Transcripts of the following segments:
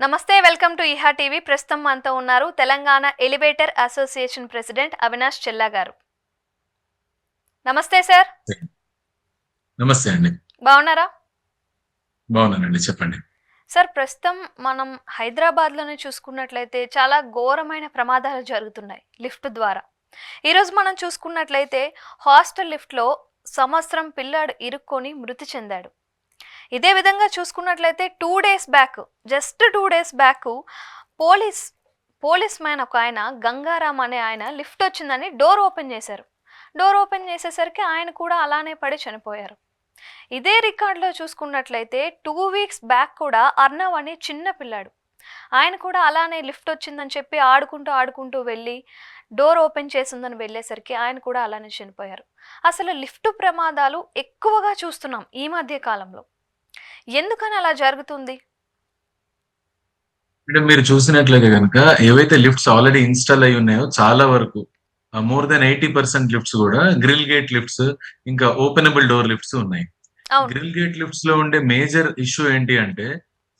నమస్తే welcome to ఇహా TV. ప్రస్తుతం మనతో ఉన్నారు Telangana elevator association president Avinash Chella garu. నమస్తే సార్. నమస్తే అండి. బాగున్నారా? బాగున్నానండి, చెప్పండి. సార్, ప్రస్తుతం మనం హైదరాబాద్లోనే చూసుకున్నట్లయితే చాలా ఘోరమైన ప్రమాదాలు జరుగుతున్నాయి లిఫ్ట్ ద్వారా. ఈరోజు మనం చూసుకున్నట్లయితే హాస్టల్ లిఫ్ట్లో సంవత్సరం పిల్లాడు ఇరుక్కొని మృతి చెందాడు. ఇదే విధంగా చూసుకున్నట్లయితే 2 days back, just 2 days back police man ఒక ఆయన, గంగారాం అనే ఆయన, లిఫ్ట్ వచ్చిందని డోర్ ఓపెన్ చేశారు. డోర్ ఓపెన్ చేసేసరికి ఆయన కూడా అలానే పడి చనిపోయారు. ఇదే రికార్డులో చూసుకున్నట్లయితే 2 వీక్స్ బ్యాక్ కూడా అర్ణవ్ అనే చిన్న పిల్లాడు, ఆయన కూడా అలానే లిఫ్ట్ వచ్చిందని చెప్పి ఆడుకుంటూ వెళ్ళి డోర్ ఓపెన్ చేసిందని వెళ్ళేసరికి ఆయన కూడా అలానే చనిపోయారు. అసలు లిఫ్ట్ ప్రమాదాలు ఎక్కువగా చూస్తున్నాం ఈ మధ్య కాలంలో. ఎందుకని అలా జరుగుతుంది? అంటే మీరు చూసినట్లయితే కనుక ఏవైతే లిఫ్ట్స్ ఆల్రెడీ ఇన్‌స్టాల్ అయ్యి ఉన్నాయో చాలా వరకు మోర్ దెన్ 80% లిఫ్ట్స్ కూడా గ్రిల్ గేట్ లిఫ్ట్స్, ఇంకా ఓపెనబుల్ డోర్ లిఫ్ట్స్ ఉన్నాయి. అవును. గ్రిల్ గేట్ లిఫ్ట్స్ లో ఉండే మేజర్ ఇష్యూ ఏంటి అంటే,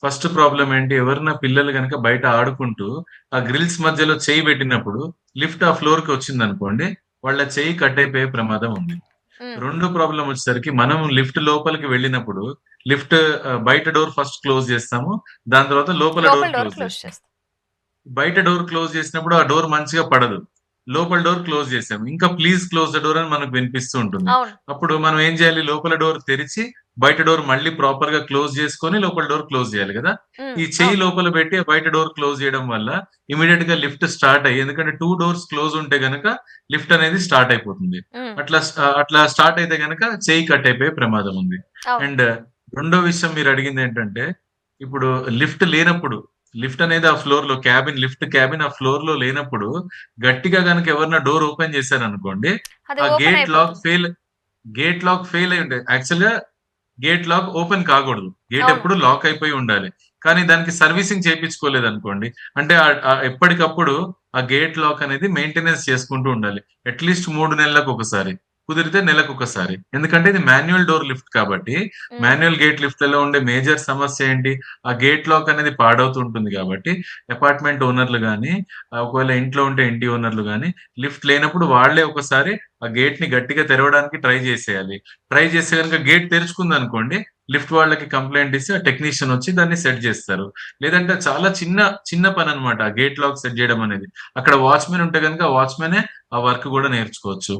ఫస్ట్ ప్రాబ్లం ఏంటి, ఎవరైనా పిల్లలు కనుక బయట ఆడుకుంటూ ఆ గ్రిల్స్ మధ్యలో చేయి పెట్టినప్పుడు లిఫ్ట్ ఆ ఫ్లోర్ కి వచ్చిందనుకోండి, వాళ్ళ చేయి కట్ అయిపోయే ప్రమాదం ఉంది. ఉమ్. రెండో ప్రాబ్లం వచ్చేసరికి, మనం లిఫ్ట్ లోపలికి వెళ్ళినప్పుడు లిఫ్ట్ బయట డోర్ ఫస్ట్ క్లోజ్ చేస్తాము. దాని తర్వాత లోపల లోపల డోర్ డోర్ క్లోజ్ క్లోజ్ చేస్తాం. చేస్తాం. బయట డోర్ క్లోజ్ చేసినప్పుడు ఆ డోర్ మంచిగా పడదు. లోపల డోర్ క్లోజ్ చేసాం. ఇంకా ప్లీజ్ క్లోజ్ ద డోర్ అని మనకు వినిపిస్తూ ఉంటుంది. అవును. అప్పుడు మనం ఏం చేయాలి? లోపల డోర్ తెరిచి బయట డోర్ మళ్ళీ ప్రాపర్ గా క్లోజ్ చేసుకొని లోపల డోర్ క్లోజ్ చేయాలి కదా! ఈ చెయ్యి అవును. లోపల పెట్టి బయట డోర్ క్లోజ్ చేయడం వల్ల ఇమీడియట్ గా లిఫ్ట్ స్టార్ట్ అయ్యి, ఎందుకంటే 2 డోర్స్ క్లోజ్ ఉంటే గనక లిఫ్ట్ అనేది స్టార్ట్ అయిపోతుంది. ఉమ్. అట్లా స్టార్ట్ అయితే గనక చెయ్యి కట్ అయిపోయే ప్రమాదం ఉంది. అవును. అండ్ రెండో విషయం మీరు అడిగింది ఏంటంటే, ఇప్పుడు లిఫ్ట్ లేనప్పుడు, లిఫ్ట్ అనేది ఆ ఫ్లోర్ లో లిఫ్ట్ క్యాబిన్ ఆ ఫ్లోర్ లో లేనప్పుడు గట్టిగా గనుక ఎవరైనా డోర్ ఓపెన్ చేశారనుకోండి, అది ఆ ఓపెన్ అయిపోతుంది. గేట్ లాక్ ఫెయిల్ అయి ఉంటాయి. యాక్చువల్ గా గేట్ లాక్ ఓపెన్ కాకూడదు. గేట్ అవును. ఎప్పుడు లాక్ అయిపోయి ఉండాలి. కానీ దానికి సర్వీసింగ్ చేయించుకోలేదు అనుకోండి, అంటే ఎప్పటికప్పుడు ఆ గేట్ లాక్ అనేది మెయింటెనెన్స్ చేసుకుంటూ ఉండాలి. అట్లీస్ట్ 3 నెలలకు ఒకసారి, కుదిరితే నెలకు ఒకసారి. ఎందుకంటే ఇది మాన్యువల్ డోర్ లిఫ్ట్ కాబట్టి. ఉమ్. మాన్యువల్ గేట్ లిఫ్ట్ లలో ఉండే మేజర్ సమస్య ఏంటి? ఆ గేట్ లాక్ అనేది పాడవుతూ ఉంటుంది కాబట్టి అపార్ట్మెంట్ ఓనర్లు గానీ, ఒకవేళ ఇంట్లో ఉంటే ఇంటి ఓనర్లు గానీ, లిఫ్ట్ లేనప్పుడు వాళ్ళే ఒకసారి ఆ గేట్ ని గట్టిగా తెరవడానికి ట్రై చేసేయాలి. ట్రై చేస్తే కనుక గేట్ తెరుచుకుందనుకోండి, లిఫ్ట్ వాళ్ళకి కంప్లైంట్ ఇస్తే ఆ టెక్నీషియన్ వచ్చి దాన్ని సెట్ చేస్తారు. లేదంటే చాలా చిన్న చిన్న పని అనమాట ఆ గేట్ లాక్ సెట్ చేయడం అనేది. అక్కడ వాచ్మెన్ ఉంటే కనుక ఆ వాచ్మెనే ఆ వర్క్ కూడా నేర్చుకోవచ్చు.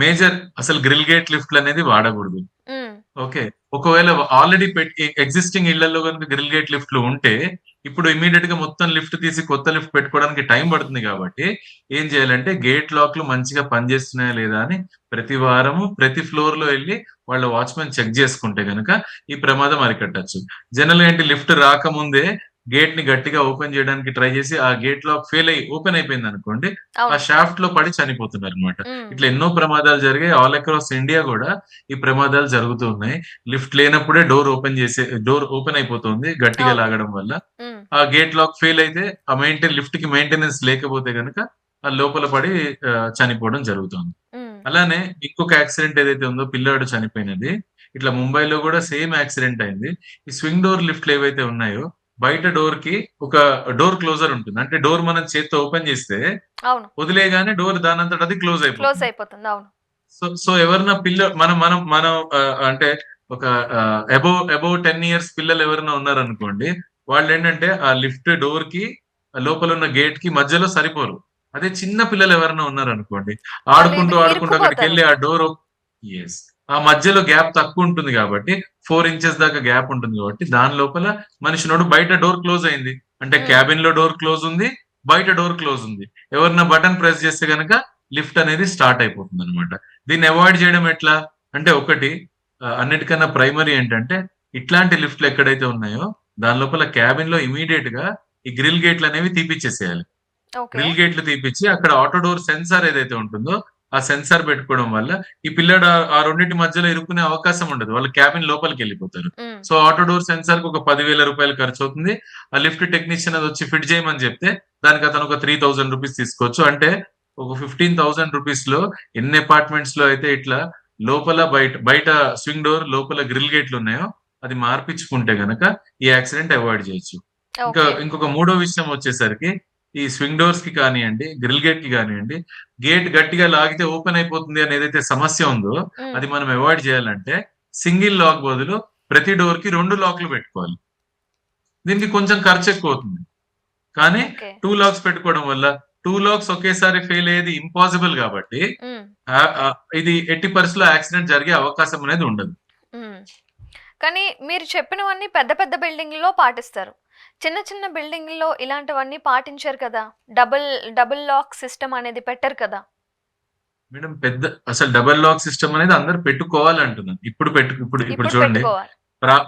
మేజర్ అసలు గ్రిల్ గేట్ లిఫ్ట్లు అనేది వాడకూడదు. ఉమ్. ఓకే. ఒకవేళ ఆల్రెడీ ఎగ్జిస్టింగ్ ఇళ్లలో గనుక గ్రిల్ గేట్ లిఫ్ట్‌లు ఉంటే, ఇప్పుడు ఇమ్మీడియేట్ గా మొత్తం లిఫ్ట్ తీసి కొత్త లిఫ్ట్ పెట్టుకోవడానికి టైం పడుతుంది కాబట్టి, ఏం చేయాలంటే గేట్ లాక్‌లు మంచిగా పనిచేస్తున్నాయా లేదా అని ప్రతి వారము ప్రతి ఫ్లోర్‌లో ఎళ్లి వాళ్ళ వాచ్‌మెన్ చెక్ చేసుకుంటే గనక ఈ ప్రమాదం అరికట్టొచ్చు. జనరల్‌గా ఏంటి, లిఫ్ట్ రాకముందే గేట్ ని గట్టిగా ఓపెన్ చేయడానికి ట్రై చేసి ఆ గేట్ లాక్ ఫెయిల్ అయ్యి ఓపెన్ అయిపోయిందనుకోండి, ఆ అవును. షాఫ్ట్ లో పడి చనిపోతున్నారన్నమాట. ఉమ్. ఇట్లా ఎన్నో ప్రమాదాలు జరిగాయి. ఆల్ అక్రాస్ ఇండియా కూడా ఈ ప్రమాదాలు జరుగుతూ ఉన్నాయి. లిఫ్ట్ లేనప్పుడే డోర్ ఓపెన్ అయిపోతుంది గట్టిగా అవును. లాగడం వల్ల. ఉమ్. ఆ గేట్ లాక్ ఫెయిల్ అయితే లిఫ్ట్ కి మెయింటెనెన్స్ లేకపోతే గనుక ఆ లోపల పడి చనిపోవడం జరుగుతుంది. ఉమ్. అలానే ఇంకొక యాక్సిడెంట్ ఏదైతే ఉందో, పిల్లాడు చనిపోయినది, ఇట్లా ముంబైలో కూడా సేమ్ యాక్సిడెంట్ అయింది. ఈ స్వింగ్ డోర్ లిఫ్ట్లు ఏవైతే ఉన్నాయో, బయట డోర్ కి ఒక డోర్ క్లోజర్ ఉంటుంది. అంటే డోర్ మనం చేత్తో ఓపెన్ చేస్తే అవును. వదిలేయగానే డోర్ దానంతట అది క్లోజ్ క్లోజ్ అయిపోతుంది. అయిపోతుంది. అవును. సో సో ఎవరైనా మనం మనం మనం అంటే ఒక అబౌవ్ 10 ఇయర్స్ పిల్లలు ఎవరైనా ఉన్నారనుకోండి, వాళ్ళేంటంటే ఆ లిఫ్ట్ డోర్ కి లోపల ఉన్న గేట్ కి మధ్యలో సరిపోరు. అదే చిన్న పిల్లలు ఎవరైనా ఉన్నారనుకోండి, వాళ్ళు ఆడుకుంటూ ఇరుక్కుపోతారు. అక్కడికెళ్ళి ఆ డోర్ యెస్. ఆ మధ్యలో గ్యాప్ తక్కువ ఉంటుంది కాబట్టి, 4 ఇంచెస్ దాకా గ్యాప్ ఉంటుంది కాబట్టి, దాని లోపల మనిషినోడు బయట డోర్ క్లోజ్ అయింది. అంటే ఉమ్. క్యాబిన్ లో డోర్ క్లోజ్ ఉంది, బయట డోర్ క్లోజ్ ఉంది. ఎవరైనా బటన్ ప్రెస్ చేస్తే గనక లిఫ్ట్ అనేది స్టార్ట్ అయిపోతుందన్నమాట. దీన్ని అవాయిడ్ చేయడం ఎట్లా? అంటే ఒకటి, అన్నిటికన్నా ప్రైమరీ ఏంటంటే, ఇట్లాంటి లిఫ్ట్‌లు ఎక్కడైతే ఉన్నాయో దాని లోపల క్యాబిన్‌లో ఇమ్మీడియేట్ గా ఈ గ్రిల్ గేట్‌లనేవి తీపిచ్చేసేయాలి. ఓకే. గ్రిల్ గేట్లు తీపిచ్చి అక్కడ ఆటో డోర్ సెన్సార్ ఏదైతే ఉంటుందో ఆ సెన్సార్ పెట్టుకోవడం వల్ల ఈ పిల్లాడు ఆ రెండిటి మధ్యలో ఇరుక్కునే అవకాశం ఉండదు. వాళ్ళు క్యాబిన్ లోపలికెళ్ళిపోతారు. ఉమ్. సో ఆటో డోర్ సెన్సార్‌కి ఒక రూ. 10,000 ఖర్చవుతుంది. ఆ లిఫ్ట్ టెక్నీషియన్ అదొచ్చి ఫిట్ చేయమని చెప్తే దానికి అతను ఒక రూ. 3,000 తీసుకోవచ్చు. అంటే ఒక రూ. 15,000లో ఎన్ని అపార్ట్మెంట్స్ లో అయితే ఇట్లా లోపల బయట బయట స్వింగ్ డోర్ లోపల గ్రిల్ గేట్లు ఉన్నాయో అది మార్పిచ్చుకుంటే గనక ఈ యాక్సిడెంట్ అవాయిడ్ చేయొచ్చు. ఇంకా ఓకే. ఇంకొక మూడో విషయం వచ్చేసరికి ఈ స్వింగ్ డోర్స్ కి కానివ్వండి, గ్రిల్ గేట్ కి కానివ్వండి, గేట్ గట్టిగా లాగితే ఓపెన్ అయిపోతుంది అని ఏదైతే సమస్య ఉందో హ్మ్. అది మనం అవాయిడ్ చేయాలంటే సింగిల్ లాక్ బదులు ప్రతి డోర్ కి 2 లాక్లు పెట్టుకోవాలి. దీనికి కొంచెం ఖర్చు ఎక్కువ అవుతుంది. కానీ ఓకే. 2 లాక్స్ పెట్టుకోవడం వల్ల 2 లాక్స్ ఒకేసారి ఫెయిల్ అయ్యేది ఇంపాసిబుల్ కాబట్టి హ్మ్. ఇది ఎట్టి పరిస్థితుల్లో యాక్సిడెంట్ జరిగే అవకాశం అనేది ఉండదు. హ్మ్. కానీ మీరు చెప్పినవన్నీ పెద్ద పెద్ద బిల్డింగ్‌లో పాటిస్తారు. చిన్న చిన్న బిల్డింగ్‌లో ఇలాంటివన్నీ పాటించరు కదా! డబుల్ డబుల్ లాక్ సిస్టమ్ అనేది పెట్టరు కదా! మేడం అసలు డబుల్ లాక్ సిస్టమ్ అనేది అందరూ పెట్టుకోవాలి అంటున్నాను. ఇప్పుడు ఇప్పుడు చూడండి. పెట్టుకోవాలి.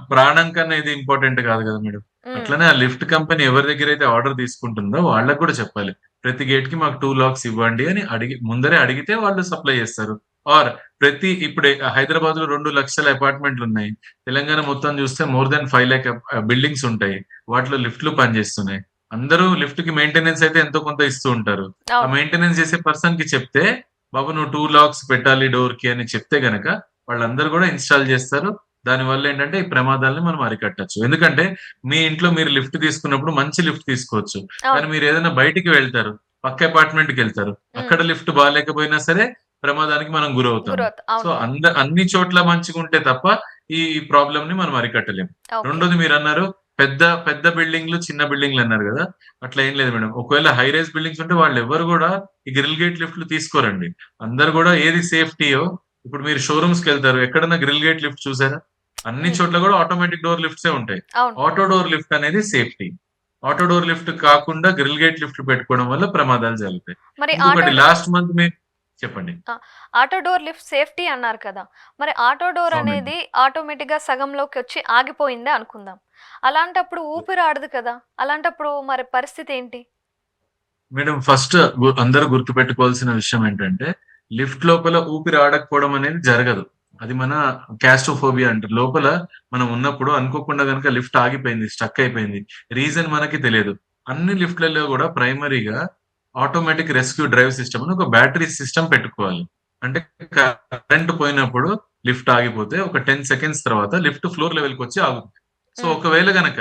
ప్రాణం కన్నా ఇది ఇంపార్టెంట్ కాదు కదా మేడం. హ్మ్. అట్లనే ఆ లిఫ్ట్ కంపెనీ ఎవరి దగ్గర అయితే ఆర్డర్ తీసుకుంటుందో వాళ్ళకి కూడా చెప్పాలి. ప్రతి గేట్ కి మాకు 2 లాక్స్ ఇవ్వండి అని ముందరే అడిగితే వాళ్ళు సప్లై చేస్తారు. ఆర్ ఇప్పుడు హైదరాబాద్ లో 2,00,000 అపార్ట్మెంట్లు ఉన్నాయి. తెలంగాణ మొత్తం చూస్తే మోర్ దాన్ 5,00,000 బిల్డింగ్స్ ఉంటాయి. వాటిలో లిఫ్ట్లు పనిచేస్తున్నాయి. అందరూ లిఫ్ట్ కి మెయింటెనెన్స్ అయితే ఎంతో కొంత ఇస్తూ ఉంటారు. ఆ అవును. మెయింటెనెన్స్ చేసే పర్సన్ కి చెప్తే బాబు నువ్వు 2 లాక్స్ పెట్టాలి డోర్ కి అని చెప్తే గనక వాళ్ళందరూ కూడా ఇన్‌స్టాల్ చేస్తారు. దానివల్ల ఏంటంటే ఈ ప్రమాదాలని మనం అరికట్టొచ్చు. ఎందుకంటే మీ ఇంట్లో మీరు లిఫ్ట్ తీసుకున్నప్పుడు మంచి లిఫ్ట్ తీసుకోవచ్చు. కానీ అవును. మీరు ఏదైనా బయటికి వెళ్తారు. పక్క అపార్ట్మెంట్‌కి వెళ్తారు. హ్మ్. అక్కడ లిఫ్ట్ బాలేకపోయినా సరే ప్రమాదానికి మనం గురవుతాము. గ్రోత్. సో అవును. అన్ని చోట్ల మంచిగుంటే తప్ప ఈ ప్రాబ్లమ్‌ని మనం అరికట్టలేము. ఓకే. రెండోది మీరన్నారు పెద్ద పెద్ద బిల్డింగ్‌లు, చిన్న బిల్డింగ్‌లు అన్నారు గదా! అట్లా ఏం లేదు మేడం. ఒకవేళ హై రైజ్ బిల్డింగ్స్ ఉంటే వాళ్ళెవ్వరు గూడా ఈ గ్రిల్ గేట్ లిఫ్ట్‌లు తీసుకోరండి. అందరూ గూడా ఏది సేఫ్టీయో ఇప్పుడు మీరు షోరూమ్స్‌కెళ్తారు. ఎక్కడన్నా గ్రిల్ గేట్ లిఫ్ట్ చూసారా? అన్ని హ్మ్. చోట్ల గూడా ఆటోమేటిక్ డోర్ లిఫ్ట్సే ఉంటాయి. అవును. ఆటో డోర్ లిఫ్ట్ అనేది సేఫ్టీ. ఆటో డోర్ లిఫ్ట్ కాకుండా గ్రిల్ గేట్ లిఫ్ట్ పెట్టుకోవడం వల్ల ప్రమాదాలు జరుగుతాయి. మరి ఇంకొకటి లాస్ట్ మంత్ చెప్పండి. ఆ! ఆటో డోర్ లిఫ్ట్ సేఫ్టీ అన్నారు కదా! మరి ఆటో డోర్ అవునండి. అనేది ఆటోమేటిక్‌గా సగంలోకొచ్చి ఆగిపోయిందే అనుకుందాం. అలాంటప్పుడు ఊపిరాడదు కదా! అలాంటప్పుడు మరి పరిస్థితి ఏంటి? మేడం ఫస్ట్ అందరూ గుర్తుపెట్టుకోవాల్సిన విషయం ఏంటంటే, లిఫ్ట్ లోపల ఊపిరి ఆడకపోవడం అనేది జరగదు. అది మన క్లాస్ట్రోఫోబియా అంటారు. లోపల మనం ఉన్నప్పుడు అనుకోకుండా గనుక లిఫ్ట్ ఆగిపోయింది, స్టక్ అయిపోయింది. రీజన్ మనకి తెలియదు. అన్ని లిఫ్ట్‌లలో గూడా ప్రైమరీగా ఆటోమేటిక్ రెస్క్యూ డ్రైవ్ సిస్టమ్ అని ఒక బ్యాటరీ సిస్టమ్ పెట్టుకోవాలి. అంటే కరెంట్ పోయినప్పుడు లిఫ్ట్ ఆగిపోతే ఒక 10 సెకండ్స్ తర్వాత లిఫ్ట్ ఫ్లోర్ లెవెల్‌కొచ్చి ఆగుతుంది. సో, హ్మ్. ఒకవేళ గనక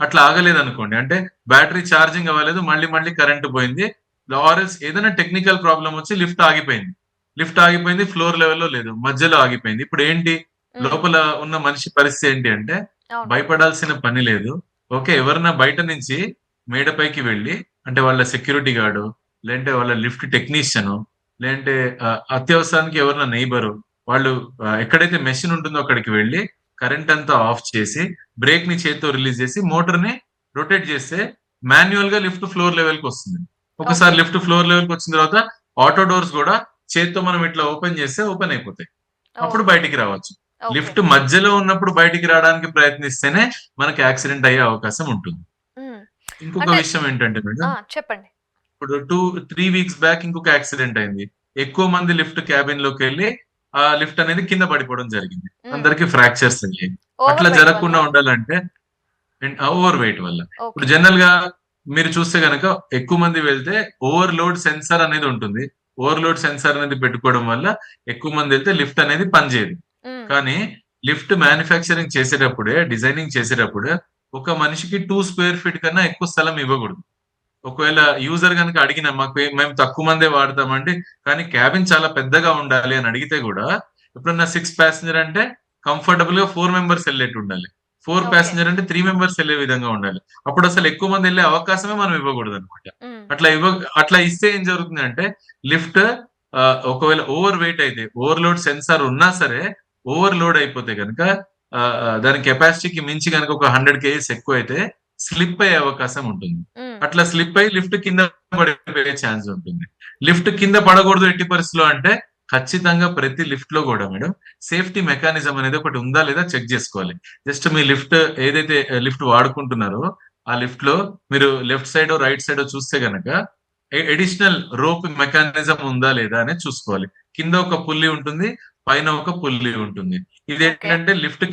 అట్లా ఆగలేదనుకోండి. అంటే బ్యాటరీ ఛార్జింగ్ అవ్వలేదు. మళ్ళీ కరెంట్ పోయింది. ఆర్ఎల్స్ ఏదైనా టెక్నికల్ ప్రాబ్లమ్ వచ్చి లిఫ్ట్ ఆగిపోయింది. లిఫ్ట్ ఆగిపోయింది. ఫ్లోర్ లెవెల్‌లో లేదు. మధ్యలో ఆగిపోయింది. ఇప్పుడేంటి? హ్మ్. లోపల ఉన్న మనిషి పరిస్థితి ఏంటి అంటే అవును. భయపడాల్సిన పని లేదు. ఓకే. ఎవరన్నా బయట నుంచి మేడ పైకి వెళ్లి అంటే వాళ్ళ సెక్యూరిటీ గార్డో, లేదంటే వాళ్ళ లిఫ్ట్ టెక్నీషియనో, లేదంటే అత్యవసరానికి ఎవరైనా నైబరో వాళ్ళు ఎక్కడైతే మెషిన్ ఉంటుందో అక్కడికి వెళ్లి కరెంట్ అంతా ఆఫ్ చేసి బ్రేక్ ని చేత్తో రిలీజ్ చేసి మోటార్ ని రొటేట్ చేస్తే మాన్యువల్ గా లిఫ్ట్ ఫ్లోర్ లెవెల్ కి వస్తుంది. ఒకసారి ఓకే. లిఫ్ట్ ఫ్లోర్ లెవెల్ కి వచ్చిన తర్వాత ఆటో డోర్స్ కూడా చేత్తో మనం ఇట్లా ఓపెన్ చేస్తే ఓపెన్ అయిపోతాయి. ఓహ్! అప్పుడు బయటికి రావచ్చు. ఓకే. లిఫ్ట్ మధ్యలో ఉన్నప్పుడు బయటికి రావడానికి ప్రయత్నిస్తేనే మనకి యాక్సిడెంట్ అయ్యే అవకాశం ఉంటుంది. హ్మ్. ఇంకొక అంటే విషయం ఏంటంటే మేడం, ఆ! చెప్పండి. ఇప్పుడు 3 వీక్స్ బ్యాక్ ఇంకొక యాక్సిడెంట్ అయింది. ఎక్కువ మంది లిఫ్ట్ క్యాబిన్ లోకెళ్ళి ఆ లిఫ్ట్ అనేది కింద పడిపోవడం జరిగింది. హ్మ్. అందరికి ఫ్రాక్చర్స్ అయ్యాయి. అట్లా ఓవర్ వెయిట్ వల్ల? జరగకుండా ఉండాలంటే ఓవర్ వెయిట్ వల్ల. ఇప్పుడు ఓకే. జనరల్ గా మీరు చూస్తే గనక ఎక్కువ మంది వెళ్తే ఓవర్‌లోడ్ సెన్సార్ అనేది ఉంటుంది. ఓవర్‌లోడ్ సెన్సార్ అనేది పెట్టుకోవడం వల్ల ఎక్కువ మంది వెళ్తే లిఫ్ట్ అనేది పనిచేయదు. హ్మ్. కానీ లిఫ్ట్ మ్యానుఫ్యాక్చరింగ్ చేసేటప్పుడే, డిజైనింగ్ చేసేటప్పుడే ఒక మనిషికి 2 స్క్వేర్ ఫీట్ కన్నా ఎక్కువ స్థలం ఇవ్వకూడదు. ఒకవేళ యూజర్ గనుక అడిగిన మేము తక్కువ మందే వాడతామంటే, కానీ క్యాబిన్ చాలా పెద్దగా ఉండాలి అని అడిగితే గూడా, ఎప్పుడన్నా 6 ప్యాసింజర్ అంటే కంఫర్టబుల్‌గా 4 మెంబర్స్ ఎళ్ళేటుండాలి. 4 ఓకే. ప్యాసింజర్ అంటే 3 మెంబర్స్ ఎళ్ళే విధంగా ఉండాలి. అప్పుడసలు ఎక్కువ మంది ఎళ్ళే అవకాశమే మనం ఇవ్వకూడదనమాట. హ్మ్. అట్లా అట్లా ఇస్తే ఏం జరుగుతుందంటే లిఫ్ట్ ఒకవేళ ఓవర్ వెయిట్ అయితే, ఓవర్‌లోడ్ సెన్సార్ ఉన్నా సరే, ఓవర్‌లోడ్ అయిపోతే గనక దాని కెపాసిటీకి మించి గనక ఒక 100 కేజీస్ ఎక్కువైతే స్లిప్ అయ్యే అవకాశం ఉంటుంది. హ్మ్. అట్లా స్లిప్ అయ్యి లిఫ్ట్ కింద పడిపోయే ఛాన్స్ ఉంటుంది. లిఫ్ట్ కింద పడకూడదు ఎట్టి పరిస్థితిలో అంటే ఖచ్చితంగా ప్రతి లిఫ్ట్ లో కూడా మేడం సేఫ్టీ మెకానిజం అనేది ఒకటి ఉందా లేదా చెక్ చేసుకోవాలి. జస్ట్ మీ లిఫ్ట్ ఏదైతే లిఫ్ట్ వాడుకుంటున్నారో ఆ లిఫ్ట్ లో మీరు లెఫ్ట్ సైడ్ రైట్ సైడ్ చూస్తే గనక ఎడిషనల్ రోప్ మెకానిజం ఉందా లేదా అనేది చూసుకోవాలి. కింద ఒక పుల్లి ఉంటుంది, పైన ఒక పుల్లి ఉంటుంది. ఓకే. ఇదేంటంటే లిఫ్ట్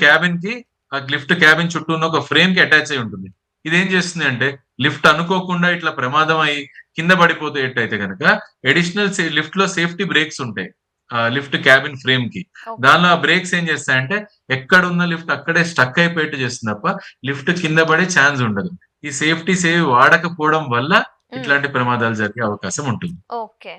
క్యాబిన్ చుట్టూ ఉన్న ఒక ఫ్రేమ్ కి అటాచ్ అయి ఉంటుంది. ఇదేం చేస్తుంది అంటే లిఫ్ట్ అనుకోకుండా ఇట్లా ప్రమాదం అయ్యి కింద పడిపోతేటైతే గనక అడిషనల్ లిఫ్ట్ లో సేఫ్టీ బ్రేక్స్ ఉంటాయి. లిఫ్ట్ క్యాబిన్ ఫ్రేమ్ కి ఓకే. దానిలో ఆ బ్రేక్స్ ఏం చేస్తాయంటే ఎక్కడ ఉన్న లిఫ్ట్ అక్కడే స్టక్ అయిపోయేట్టు చేస్తుంది తప్ప లిఫ్ట్ కింద పడే ఛాన్స్ ఉండదు. ఈ సేఫ్టీస్ ఏవి వాడకపోవడం వల్ల హ్మ్. ఇట్లాంటి ప్రమాదాలు జరిగే అవకాశం ఉంటుంది. ఓకే.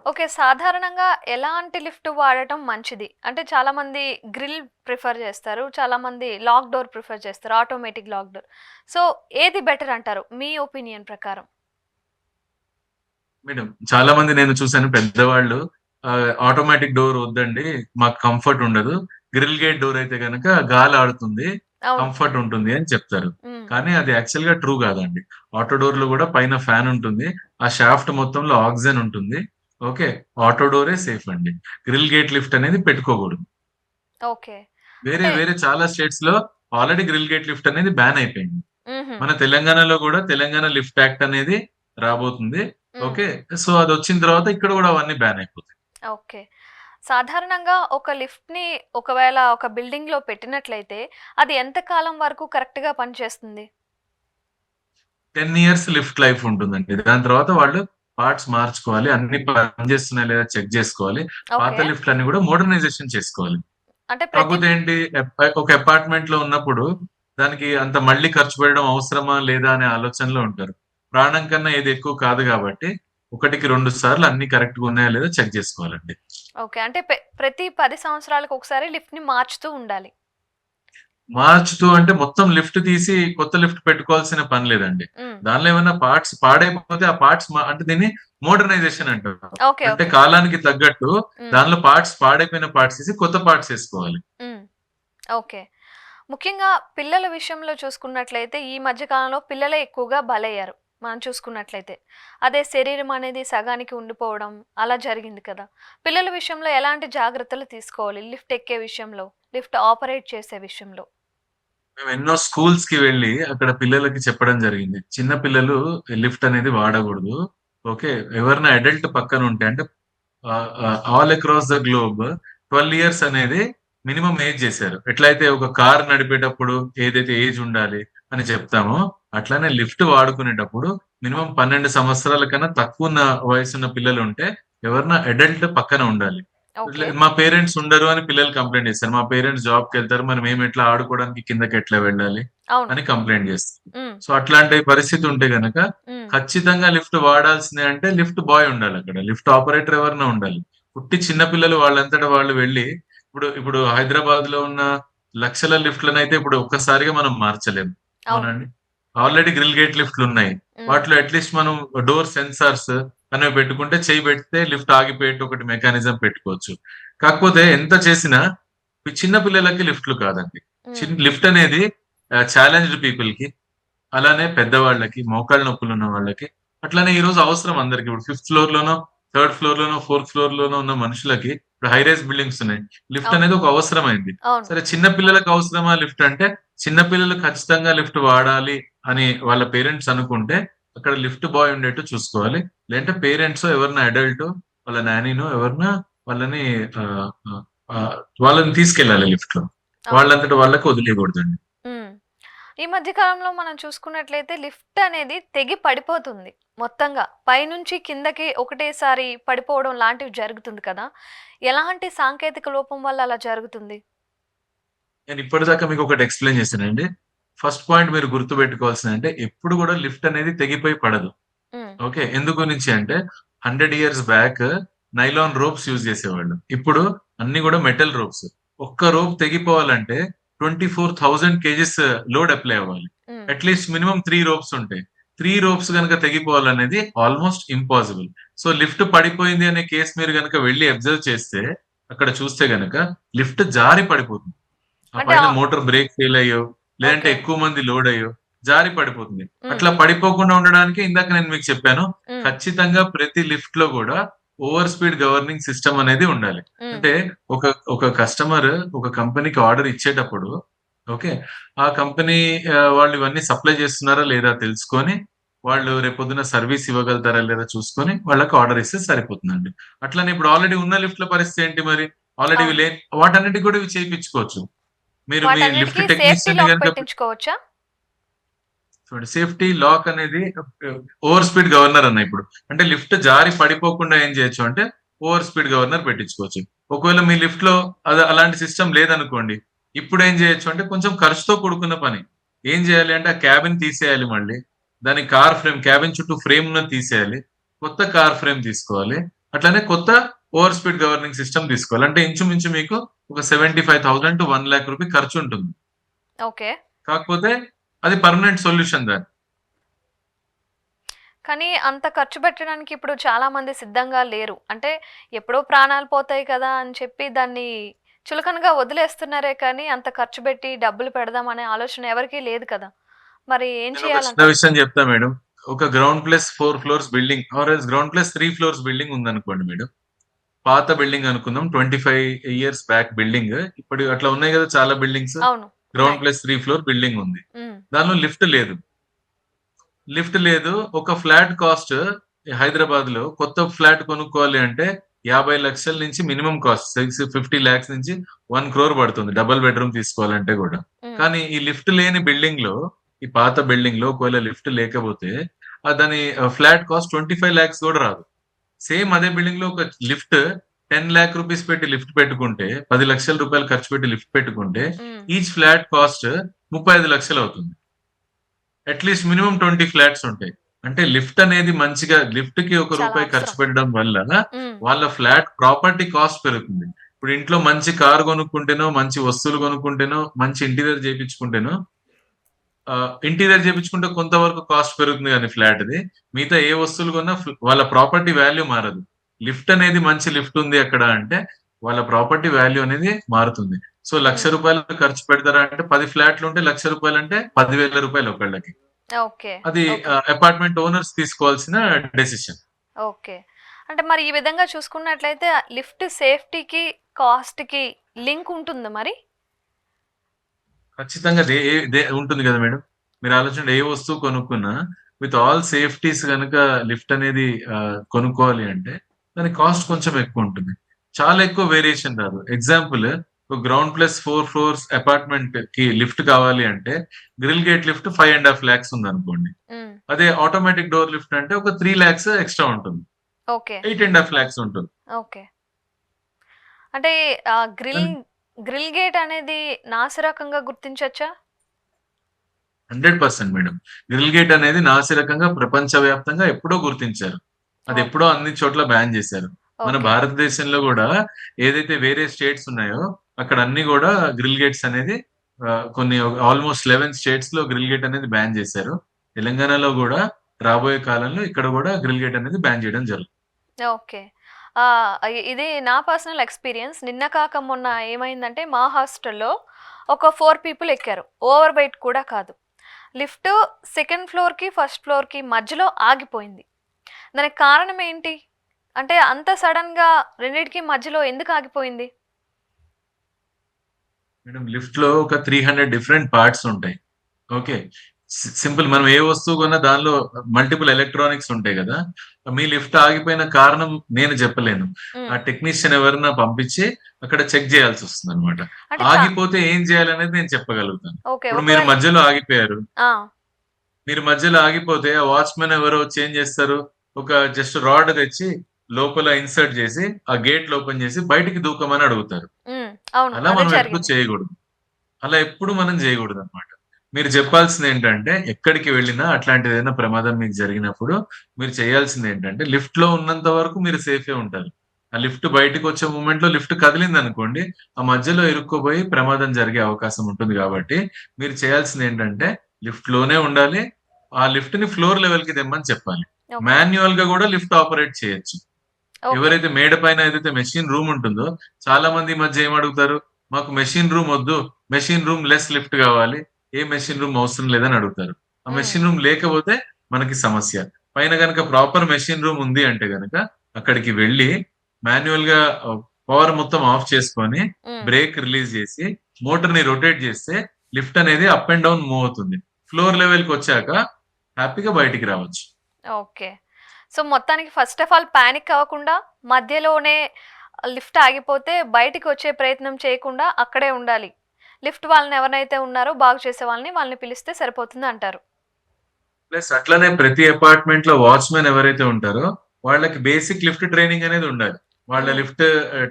ఓకే. సాధారణంగా ఎలాంటి లిఫ్ట్ వాడటం మంచిది? అంటే చాలామంది గ్రిల్ ప్రిఫర్ చేస్తారు. చాలామంది లాక్ డోర్ ప్రిఫర్ చేస్తారు. Automatic lock door. సో, ఏది బెటర్ అంటారు మీ ఒపీనియన్ ప్రకారం? మేడం చాలా మంది నేను చూసాను పెద్దవాళ్ళు ఆటోమేటిక్ డోర్ వద్దండి, మాకు కంఫర్ట్ ఉండదు. గ్రిల్ గేట్ డోర్ అయితే గనక గాలి ఆడుతుంది, అవును. కంఫర్ట్ ఉంటుంది అని చెప్తారు. హ్మ్. కానీ అది యాక్చువల్ గా ట్రూ కాదండి. ఆటో డోర్ లో కూడా పైన ఫ్యాన్ ఉంటుంది. ఆ షాఫ్ట్ మొత్తంలో ఆక్సిజన్ ఉంటుంది. ఓకే. ఆటో డోరే సేఫ్ అండి. గ్రిల్ గేట్ లిఫ్ట్ అనేది పెట్టుకోకూడదు. ఓకే. వేరే అంటే వేరే చాలా స్టేట్స్ లో ఆల్రెడీ గ్రిల్ గేట్ లిఫ్ట్ అనేది బ్యాన్ అయిపోయింది. హుహు. మన తెలంగాణలో కూడా తెలంగాణ లిఫ్ట్ యాక్ట్ అనేది రాబోతుంది. హ్మ్. ఓకే. సో అది వచ్చిన తర్వాత ఇక్కడ కూడా అవన్నీ బ్యాన్ అయిపోతాయి. ఓకే. సాధారణంగా ఒక లిఫ్ట్‌ని ఒకవేళ ఒక బిల్డింగ్‌లో పెట్టినట్లయితే అది ఎంత కాలం వరకు కరెక్ట్‌గా పనిచేస్తుంది? 10 ఇయర్స్ లిఫ్ట్ లైఫ్ ఉంటుందండి. దాని తర్వాత వాళ్ళు పార్ట్స్ మార్చుకోవాలి. అన్ని పనిచేస్తున్నాయా లేదా చెక్ చేసుకోవాలి. పాత ఓకే. లిఫ్ట్‌లన్నీ కూడా మోడర్నైజేషన్ చేసుకోవాలి. అంటే ప్రతి కాకపోతే ఏంటి, ఒక అపార్ట్మెంట్ లో ఉన్నప్పుడు దానికి అంత మళ్ళీ ఖర్చు పెట్టడం అవసరమా లేదా అనే ఆలోచనలో ఉంటారు. ప్రాణం కన్నా ఏది ఎక్కువ కాదు కాబట్టి ఒకటికి 2 సార్లు అన్ని కరెక్ట్ గా ఉన్నాయా లేదా చెక్ చేసుకోవాలండి. ఓకే. అంటే ప్రతి 10 సంవత్సరాలకు ఒకసారి లిఫ్ట్‌ని మార్చుతూ ఉండాలి. మార్చుతూ అంటే మొత్తం లిఫ్ట్ తీసి కొత్త లిఫ్ట్ పెట్టుకోవాల్సిన పని లేదండి. హ్మ్. దానిలో ఏమైనా పార్ట్స్ పాడైపోతే ఆ పార్ట్స్ అంటే దీన్ని మోడర్నైజేషన్ అంటారు. ఓకే. అంటే ఓకే. కాలానికి తగ్గట్టు హ్మ్. దానిలో పార్ట్స్ పాడైపోయిన పార్ట్స్ తీసి కొత్త పార్ట్స్ వేసుకోవాలి. హ్మ్. ఓకే. ముఖ్యంగా పిల్లల విషయంలో చూసుకున్నట్లయితే ఈ మధ్య కాలంలో పిల్లలే ఎక్కువగా బలయ్యారు. మనం చూసుకున్నట్లయితే. అదే శరీరం అనేది సగానికి ఉండిపోవడం అలా జరిగింది కదా! పిల్లల విషయంలో ఎలాంటి జాగ్రత్తలు తీసుకోవాలి? లిఫ్ట్ ఎక్కే విషయంలో, లిఫ్ట్ ఆపరేట్ చేసే విషయంలో? మేము ఎన్నో స్కూల్స్ కి వెళ్లి అక్కడ పిల్లలకి చెప్పడం జరిగింది. చిన్న పిల్లలు లిఫ్ట్ అనేది వాడకూడదు. ఓకే. ఎవరైనా అడల్ట్ పక్కన ఉంటే అంటే all across the globe 12 years అనేది మినిమం ఏజ్ చేశారు. ఎట్లయితే ఒక కార్ నడిపేటప్పుడు ఏదైతే ఏజ్ ఉండాలి అని చెప్తామో అట్లానే లిఫ్ట్ వాడుకునేటప్పుడు మినిమం 12 సంవత్సరాల కన్నా తక్కువ ఉన్న వయసున్న పిల్లలు ఉంటే ఎవరైనా అడల్ట్ పక్కన ఉండాలి. ఓకే. మా పేరెంట్స్ ఉండరు అని పిల్లలు కంప్లైంట్ చేస్తారు. మా పేరెంట్స్ జాబ్ కి వెళ్తారు, మరి మేము ఎట్లా ఆడుకోవడానికి కిందకి ఎట్లా వెళ్ళాలి అవును. అని కంప్లైంట్ చేస్తారు. హ్మ్. సో అట్లాంటి పరిస్థితి ఉంటే గనక హ్మ్. ఖచ్చితంగా లిఫ్ట్ వాడాల్సిందే అంటే లిఫ్ట్ బాయ్ ఉండాలి అక్కడ. లిఫ్ట్ ఆపరేటర్ ఎవరైనా ఉండాలి. పుట్టి చిన్న పిల్లలు వాళ్ళంతట వాళ్ళు వెళ్ళి ఇప్పుడు ఇప్పుడు హైదరాబాద్ లో ఉన్న లక్షల లిఫ్ట్లనైతే ఇప్పుడు ఒక్కసారిగా మనం మార్చలేము. అవును. అవునండి. ఆల్రెడీ గ్రిల్ గేట్ లిఫ్ట్లు ఉన్నాయి. హ్మ్. వాటిలో అట్లీస్ట్ మనం డోర్ సెన్సార్స్ అనేవి పెట్టుకుంటే చెయ్యి పెడితే లిఫ్ట్ ఆగిపోయేట్టు ఒకటి మెకానిజం పెట్టుకోవచ్చు. కాకపోతే ఎంత చేసినా ఈ చిన్న పిల్లలకి లిఫ్ట్లు కాదండి. హ్మ్. లిఫ్ట్ అనేది ఛాలెంజ్డ్ పీపుల్ కి, అలానే పెద్దవాళ్ళకి, మోకాళ్ళ నొప్పులున్న వాళ్ళకి, అట్లానే ఈ రోజు అవసరం అందరికి. ఇప్పుడు ఫిఫ్త్ ఫ్లోర్ లోనో, థర్డ్ ఫ్లోర్ లోనో, ఫోర్త్ ఫ్లోర్ లోనో ఉన్న మనుషులకి ఇప్పుడు హై రైజ్ బిల్డింగ్స్ ఉన్నాయి. లిఫ్ట్ అవును. అనేది ఒక అవసరమైంది. అవును. సరే చిన్న పిల్లలకు అవసరమా లిఫ్ట్ అంటే, చిన్న పిల్లలు ఖచ్చితంగా లిఫ్ట్ వాడాలి అని వాళ్ళ పేరెంట్స్ అనుకుంటే అక్కడ లిఫ్ట్ బాయ్ ఉండేట్టు చూసుకోవాలి. లేదంటే పేరెంట్స్ ఎవరైనా అడల్ట్ వాళ్ళ నానీనో ఎవరైనా వాళ్ళని ఆహ్, ఆహ్, ఆహ్, వాళ్ళని తీసుకెళ్ళాలి లిఫ్ట్ లో. అవును. వాళ్ళంతట వాళ్ళకి వదిలేయకూడదండి. హ్మ్. ఈ మధ్య కాలంలో మనం చూసుకున్నట్లయితే లిఫ్ట్ అనేది తెగి పడిపోతుంది మొత్తంగా. పైనుంచి కిందకి ఒకటేసారి పడిపోవడం లాంటివి జరుగుతుంది కదా! ఎలాంటి సాంకేతిక లోపం వల్ల అలా జరుగుతుంది? నేను ఇప్పటిదాకా మీకు ఒకటి ఎక్స్‌ప్లెయిన్ చేశానండి. ఫస్ట్ పాయింట్ మీరు గుర్తుపెట్టుకోవాల్సిందంటే ఎప్పుడు కూడా లిఫ్ట్ అనేది తెగిపోయి పడదు. హ్మ్. ఓకే. ఎందు గురించి అంటే 100 years back nylon ropes use చేసేవాళ్ళు. ఇప్పుడు అన్ని కూడా మెటల్ రోప్స్. ఒక్క రోప్ తెగిపోవాలంటే 24,000 కేజీస్ లోడ్ అప్లై అవ్వాలి. హ్మ్. అట్‌లీస్ట్ మినిమమ్ 3 రోప్స్ ఉంటాయి. 3 రోప్స్ గనుక తెగిపోవాలనేది ఆల్‌మోస్ట్ ఇంపాసిబుల్. సో లిఫ్ట్ పడిపోయింది అనే కేస్ మీరు గనుక వెళ్లి అబ్జర్వ్ చేస్తే అక్కడ చూస్తే గనక లిఫ్ట్ జారి పడిపోతుంది. ఆ అంటే పైన మోటార్ బ్రేక్ ఫెయిల్ అయ్యో, లేదంటే ఓకే. ఎక్కువ మంది లోడ్ అయ్యో జారి పడిపోతుంది. హ్మ్. అట్లా పడిపోకుండా ఉండడానికి ఇందాక నేను మీకు చెప్పాను. హ్మ్. ఖచ్చితంగా ప్రతి లిఫ్ట్ లో కూడా ఓవర్ స్పీడ్ గవర్నింగ్ సిస్టమ్ అనేది ఉండాలి. హ్మ్. అంటే ఒక ఒక కస్టమర్ ఒక కంపెనీకి ఆర్డర్ ఇచ్చేటప్పుడు ఓకే. ఆ కంపెనీ వాళ్ళు ఇవన్నీ సప్లై చేస్తున్నారా లేదా తెలుసుకొని, వాళ్ళు రేపొద్దున సర్వీస్ ఇవ్వగలుగుతారా లేదా చూసుకొని వాళ్ళకి ఆర్డర్ ఇస్తే సరిపోతుందండి. అట్లనే ఇప్పుడు ఆల్రెడీ ఉన్న లిఫ్ట్‌ల పరిస్థితి ఏంటి మరి? ఆల్రెడీ అవును. వాటన్నిటికి కూడా ఇవి చేపించుకోవచ్చు. మీరు మీ లిఫ్ట్ వాటన్నిటికి సేఫ్టీ టెక్నీషియన్‌ని లాక్ గనుక పెట్టించుకోవచ్చా? చూడండి, సేఫ్టీ లాక్ అనేది ఓవర్ స్పీడ్ గవర్నర్ అన్న ఇప్పుడు. అంటే లిఫ్ట్ జారి పడిపోకుండా ఏం చేయొచ్చు అంటే ఓవర్ స్పీడ్ గవర్నర్ పెట్టించుకోవచ్చు. ఒకవేళ మీ లిఫ్ట్ లో అది అలాంటి సిస్టమ్ లేదనుకోండి. ఇప్పుడు ఏం చేయొచ్చు అంటే కొంచెం ఖర్చుతో కూడుకున్న పని. ఏం చేయాలి అంటే ఆ క్యాబిన్ తీసేయాలి మళ్ళీ. దాని కార్ ఫ్రేమ్, క్యాబిన్ చుట్టూ ఫ్రేమ్ తీసేయాలి, కొత్త కార్ ఫ్రేమ్ తీసుకోవాలి, అట్లానే కొత్త ఓవర్ స్పీడ్ గవర్నింగ్ సిస్టమ్ తీసుకోవాలి. అంటే ఇంచుమించు మీకు ఒక 75,000 to 1 lakh రూపీ ఖర్చు ఉంటుంది. ఓకే. కాకపోతే అది పర్మనెంట్ సొల్యూషన్ దాని. కానీ అంత ఖర్చు పెట్టడానికి ఇప్పుడు చాలా మంది సిద్ధంగా లేరు. అంటే ఎప్పుడో ప్రాణాలు పోతాయి కదా అని చెప్పి దాన్ని చులకనగా వదిలేస్తున్నారే కానీ అంత ఖర్చు పెట్టి డబ్బులు పెడదాం అనే ఆలోచన ఎవరికీ లేదు కదా! మరి ఏం నేను ఒక చిన్న చేయాలంటారు? విషయం చెప్తా మేడం. ఒక ground plus 4 floors building or else ground plus 3 floors building ఉందనుకోండి మేడం. పాత బిల్డింగ్ అనుకుందాం. 25 ఇయర్స్ బ్యాక్ బిల్డింగ్. ఇప్పుడు అట్లా ఉన్నాయి కదా చాలా బిల్డింగ్స్. అవును. గ్రౌండ్ ఉన్నాయి. ప్లస్ 3 ఫ్లోర్ బిల్డింగ్ ఉంది. హ్మ్. దానిలో లిఫ్ట్ లేదు. లిఫ్ట్ లేదు. ఒక ఫ్లాట్ కాస్ట్ హైదరాబాద్ లో కొత్త ఫ్లాట్ కొనుక్కోవాలి అంటే 50 లక్షల నుంచి మినిమం కాస్ట్ 50 lakhs నుంచి 1 crore పడుతుంది. డబుల్ బెడ్రూమ్ తీసుకోవాలంటే కూడా. హ్మ్. కానీ ఈ లిఫ్ట్ లేని బిల్డింగ్ లో, ఈ పాత బిల్డింగ్ లో ఒకవేళ లిఫ్ట్ లేకపోతే దాని ఫ్లాట్ కాస్ట్ 25 lakhs కూడా రాదు. సేమ్ అదే బిల్డింగ్ లో ఒక లిఫ్ట్ 10 lakh రూపీస్ పెట్టి లిఫ్ట్ పెట్టుకుంటే, 10 లక్షల రూపాయలు ఖర్చు పెట్టి లిఫ్ట్ పెట్టుకుంటే హ్మ్. ఈచ్ ఫ్లాట్ కాస్ట్ 35 లక్షలు అవుతుంది. అట్లీస్ట్ మినిమం 20 ఫ్లాట్స్ ఉంటాయి. అంటే లిఫ్ట్ అనేది మంచిగా లిఫ్ట్ కి ఒక చాలా రూపాయి ఖర్చు అవసరం. పెట్టడం వల్ల హ్మ్. వాళ్ళ ఫ్లాట్ ప్రాపర్టీ కాస్ట్ పెరుగుతుంది. ఇప్పుడు ఇంట్లో మంచి కారు కొనుక్కుంటేనో, మంచి వస్తువులు కొనుక్కుంటేనో, మంచి ఇంటీరియర్ చేయించుకుంటేనో, ఇంటీరియర్ చేయించుకుంటే కొంతవరకు కాస్ట్ పెరుగుతుంది కానీ ఫ్లాట్‌ది. మిగతా ఏ వస్తువులు కొన్నా వాళ్ళ ప్రాపర్టీ వాల్యూ మారదు. లిఫ్ట్ అనేది మంచి లిఫ్ట్ ఉంది అక్కడ అంటే వాళ్ళ ప్రాపర్టీ వాల్యూ అనేది మారుతుంది. సో, రూ. హ్మ్. 1,00,000 ఖర్చు పెడతారా అంటే 10 ఫ్లాట్‌లు ఉంటే రూ. 1,00,000 అంటే రూ. 10,000 ఒకళ్ళకి. ఓకే. అది ఓకే. అపార్ట్మెంట్ ఓనర్స్ తీసుకోవాల్సిన డెసిషన్. ఓకే. అంటే మరి ఈ విధంగా చూసుకున్నట్లయితే లిఫ్ట్ సేఫ్టీకి, కాస్ట్‌కి లింక్ ఉంటుందా మరి? ఖచ్చితంగా ఉంటుంది కదా మేడం. మీరు ఆలోచించండి, ఏ వస్తువు కొనుక్కున్నా విత్ ఆల్ సేఫ్టీస్ గనక లిఫ్ట్ అనేది కొనుక్కోవాలి అంటే దాని కాస్ట్ కొంచెం ఎక్కువ ఉంటుంది. చాలా ఎక్కువ వేరియేషన్ రాదు. ఎగ్జాంపుల్, ఒక గ్రౌండ్ ప్లస్ 4 ఫ్లోర్స్ అపార్ట్మెంట్ కి లిఫ్ట్ కావాలి అంటే గ్రిల్ గేట్ లిఫ్ట్ 5.5 lakhs ఉందనుకోండి. హ్మ్. అదే ఆటోమేటిక్ డోర్ లిఫ్ట్ అంటే ఒక 3 lakhs ఎక్స్ట్రా ఉంటుంది. ఓకే. 8.5 lakhs ఉంటుంది. ఓకే. అంటే గ్రిల్ గ్రిల్ గేట్ అనేది నాసిరకంగా గుర్తించొచ్చా? 100% మేడం. గ్రిల్ గేట్ అనేది నాసిరకంగా ప్రపంచవ్యాప్తంగా ఎప్పుడో గుర్తించారు. అది ఎప్పుడో ఓకే. అన్ని చోట్ల బ్యాన్ చేశారు. మన ఓకే. భారతదేశంలో గూడా ఏదైతే వేరే స్టేట్స్ ఉన్నాయో అక్కడ అన్ని గూడా గ్రిల్ గేట్స్ అనేది కొన్ని ఆల్‌మోస్ట్ 11 స్టేట్స్ లో గ్రిల్ గేట్ అనేది బ్యాన్ చేశారు. తెలంగాణలో గూడా రాబోయే కాలంలో ఇక్కడ గూడా గ్రిల్ గేట్ అనేది బ్యాన్ చేయడం జరుగుతుంది. ఓకే. ఇది నా పర్సనల్ ఎక్స్‌పీరియన్స్. నిన్న కాక మొన్న ఏమైందంటే మా హాస్టల్‌లో ఒక 4 పీపుల్ ఎక్కారు. ఓవర్ వెయిట్ కూడా కాదు. లిఫ్ట్ సెకండ్ ఫ్లోర్‌కి, ఫస్ట్ ఫ్లోర్‌కి మధ్యలో ఆగిపోయింది. దానికి కారణం ఏంటి? అంటే అంత సడెన్‌గా రెండిటికి మధ్యలో ఎందుకు ఆగిపోయింది? మేడం, లిఫ్ట్ లో ఒక 300 డిఫరెంట్ పార్ట్స్ ఉంటాయి. ఓకే. సింపుల్, మనం ఏ వస్తువు కొన్నా దానిలో మల్టిపుల్ ఎలక్ట్రానిక్స్ ఉంటాయి కదా. మీ లిఫ్ట్ ఆగిపోయిన కారణం నేను చెప్పలేను. ఆ హ్మ్. టెక్నీషియన్ ఎవరైనా పంపించి అక్కడ చెక్ చేయాల్సి వస్తుంది అనమాట. అంటే ఆగిపోతే ఏం చేయాలనేది నేను చెప్పగలుగుతాను. ఓకే. ఇప్పుడు మీరు మధ్యలో ఆగిపోయారు. ఆ! మీరు మధ్యలో ఆగిపోతే ఆ వాచ్మెన్ ఎవరో వచ్చి ఏం చేస్తారు, ఒక జస్ట్ రాడ్ తెచ్చి లోపల ఇన్సర్ట్ చేసి ఆ గేట్ ఓపెన్ చేసి బయటికి దూకమని అడుగుతారు. హ్మ్. అవును. అలా అదే మనం ఎప్పుడు జరిగింది. చేయకూడదు. అలా ఎప్పుడు మనం చేయకూడదనమాట. మీరు చెప్పాల్సిందేంటంటే, ఎక్కడికి వెళ్ళినా అట్లాంటిదేదైనా ప్రమాదం మీకు జరిగినప్పుడు, మీరు చేయాల్సిందేంటంటే, లిఫ్ట్‌లో ఉన్నంత వరకు మీరు సేఫే ఉంటారు. ఆ లిఫ్ట్ బయటికొచ్చే మూమెంట్‌లో లిఫ్ట్ కదిలిందనుకోండి, ఆ మధ్యలో ఇరుక్కుపోయి ప్రమాదం జరిగే అవకాశం ఉంటుంది గాబట్టి, మీరు చేయాల్సిందేంటంటే, లిఫ్ట్‌లోనే ఉండాలి. ఆ లిఫ్ట్‌ని ఫ్లోర్ లెవెల్‌కి తెమ్మని చెప్పాలి. ఓకే. మాన్యుయల్‌గా గూడా లిఫ్ట్ ఆపరేట్ చేయొచ్చు. ఓకే. ఎవరైతే మేడ పైన ఏదైతే మెషిన్ రూమ్ ఉంటుందో, చాలా మంది ఈ మధ్య ఏమడుగుతారు, మాకు మెషిన్ రూమ్ వద్దు, మెషిన్ రూమ్ లెస్ లిఫ్ట్ గావాలి. ఏ మెషిన్ రూమ్ అవసరం లేదని అడుగుతారు. ఆ హ్మ్. మెషిన్ రూమ్ లేకపోతే మనకి సమస్య. పైన గనక ప్రాపర్ మెషిన్ రూమ్ ఉంది అంటే గనక అక్కడికి వెళ్లి మాన్యుయల్‌గా పవర్ మొత్తం ఆఫ్ చేసుకొని, హ్మ్. బ్రేక్ రిలీజ్ చేసి, మోటార్‌ని రొటేట్ చేస్తే లిఫ్ట్ అనేది అప్ అండ్ డౌన్ మూవ్ అవుతుంది. ఫ్లోర్ లెవెల్‌కొచ్చాక హ్యాపీగా బయటికి రావచ్చు. ఓకే. సో, మొత్తానికి ఫస్ట్ ఆఫ్ ఆల్ పానిక్ అవ్వకుండా మధ్యలోనే లిఫ్ట్ ఆగిపోతే బయటికొచ్చే ప్రయత్నం చేయకుండా అక్కడే ఉండాలి. లిఫ్ట్ వాళ్ళని ఎవరైతే ఉన్నారో బాగు చేసే వాళ్ళని పిలిస్తే సరిపోతుందంటారు. ప్లస్ అట్లనే ప్రతి అపార్ట్మెంట్ లో వాచ్మెన్ ఎవరైతే ఉంటారో వాళ్ళకి బేసిక్ లిఫ్ట్ ట్రైనింగ్ అనేది ఉండాలి. వాళ్ళ హ్మ్. లిఫ్ట్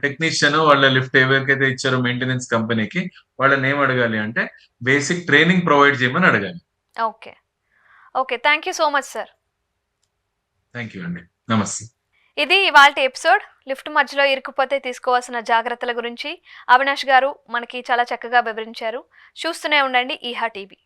టెక్నీషియన్, వాళ్ళ లిఫ్ట్ ఎవరికైతే ఇచ్చారో మెయింటెనెన్స్ కంపెనీకి, వాళ్ళని ఏం అడగాలి అంటే బేసిక్ ట్రైనింగ్ ప్రొవైడ్ చేయమని అడగాలి. Okay. Okay. Thank you so much sir. Thank you అండి. నమస్తే. ఇది ఇవాల్టి ఎపిసోడ్. లిఫ్ట్ మధ్యలో ఇరుక్కుపోతే తీసుకోవాల్సిన జాగ్రత్తల గురించి అవినాష్ గారు మనకి చాలా చక్కగా వివరించారు. చూస్తూనే ఉండండి ఈహా టీవీ.